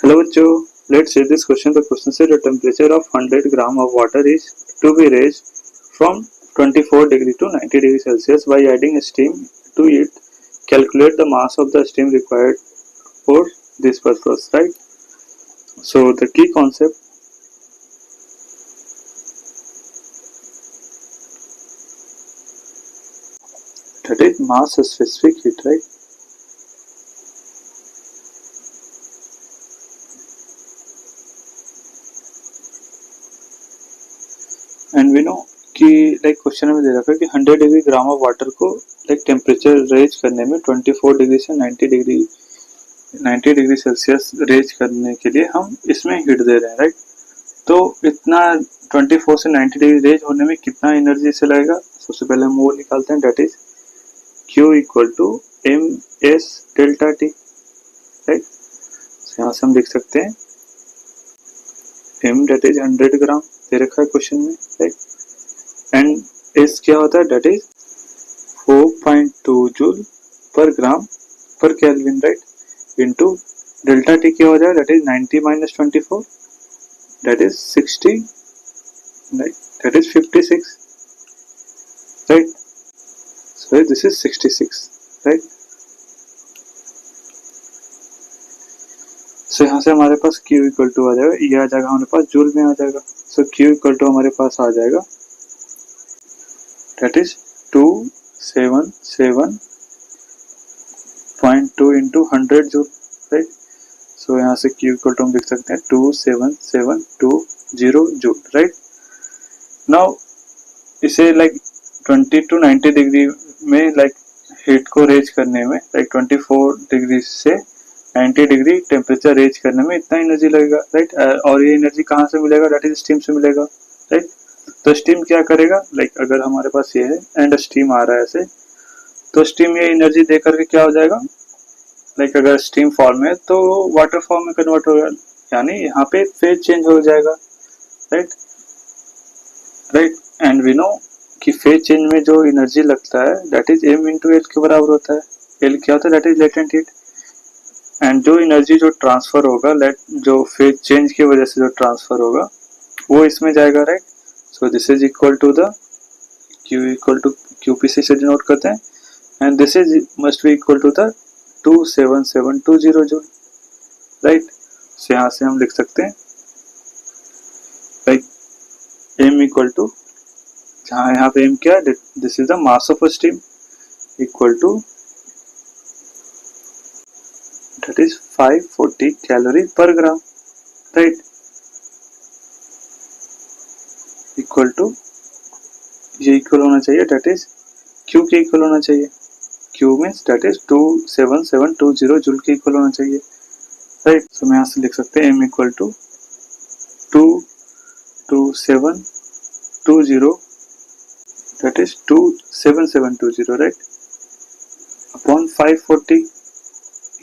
Hello बच्चों, let's read this question. The question says the temperature of 100 gram of water is to be raise from 24 degree to 90 degree Celsius by adding steam to it. Calculate the mass of the steam required for this purpose. Right. So the key concept that is mass specific heat, right? And we know कि like question में दे रखा है कि 100 degree gram of water को like temperature raise करने में 24 degree से 90 डिग्री सेल्सियस रेज करने के लिए हम इसमें हीट दे रहे हैं. राइट. तो इतना 24 से 90 डिग्री रेज होने में कितना एनर्जी से लगेगा. सबसे पहले हम वो निकालते हैं, that is Q equal to M S delta T. Right. यहाँ से हम लिख सकते हैं m डेट इज 100 ग्राम दे रखा है क्वेश्चन में. राइट. एंड s क्या होता है, date is 4.2 joule per gram per kelvin. Right. Into delta T क्या हो जाएगा, that is 90 minus 24, that is 60. Right. That is 56. Right. So this is 66. Right. So यहाँ से हमारे पास Q इक्वल टू आ जाएगा, ये आ जाएगा हमारे पास जूल में आ जाएगा. So Q इक्वल टू हमारे पास आ जाएगा, that is 277.2 into 100 joule. Right. So यहाँ से Q इक्वल टू हम लिख सकते हैं 27720 जूल. राइट. नाउ इसे लाइक 20 to 90 डिग्री में लाइक हीट को रेज करने में लाइक 24 डिग्री से 90 डिग्री टेम्परेचर रेज करने में इतना एनर्जी लगेगा. राइट. और ये एनर्जी कहाँ से मिलेगा, डेट इज स्टीम से मिलेगा. राइट. तो स्टीम क्या करेगा, लाइक अगर हमारे पास ये है एंड स्टीम आ रहा है ऐसे, तो स्टीम ये एनर्जी दे करके क्या हो जाएगा, लाइक अगर स्टीम फॉर्म है तो वाटर फॉर्म में कन्वर्ट होगा, यानी यहाँ पे फेज चेंज हो जाएगा. Right. Right. And we know कि फेज चेंज में जो एनर्जी लगता है that is m into L के बराबर होता है. एल क्या होता है, that is latent heat. And जो एनर्जी जो ट्रांसफर होगा, जो फेज चेंज की वजह से जो ट्रांसफर होगा वो इसमें जाएगा. Right. So this is equal to the Q equal to QPC से डिनोट करते हैं, and this is must be equal to the 27720 joule. Right. So यहाँ से हम लिख सकते हैं लाइक m इक्वल टू, जहाँ यहाँ पे m क्या है, this is the mass of steam equal to that is 540 calorie per gram. Right. Equal to ये इक्वल होना चाहिए, दैट इज Q के इक्वल होना चाहिए. Q means that is 27720 joule के इक्वल होना चाहिए. राइट. तो मैं यहाँ से लिख सकते हैं m equal to 22720 that is 27720. Right. Upon 540,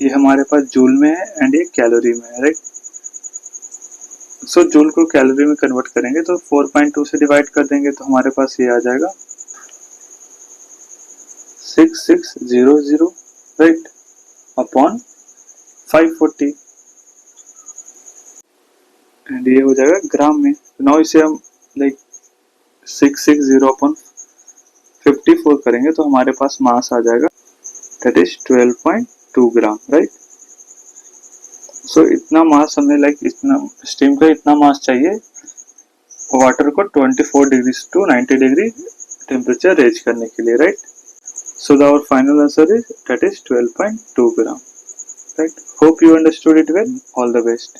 ये हमारे पास जूल में है एंड ये कैलोरी में है. राइट. सो जूल को कैलोरी में कन्वर्ट करेंगे तो 4.2 से डिवाइड कर देंगे तो हमारे पास ये आ जाएगा 6600. राइट. अपॉन 540 एंड ये हो जाएगा ग्राम में. नाउ इसे हम लाइक 660 अपॉन 54 करेंगे तो हमारे पास मास आ जाएगा, दैट इज 12.2 ग्राम. राइट. सो इतना मास हमें लाइक इतना स्टीम का इतना मास चाहिए वाटर को 24 degree to 90 degree temperature raise करने के लिए. Right. So the our final answer is that is 12.2 gram. Right. Hope you understood it well. All the best.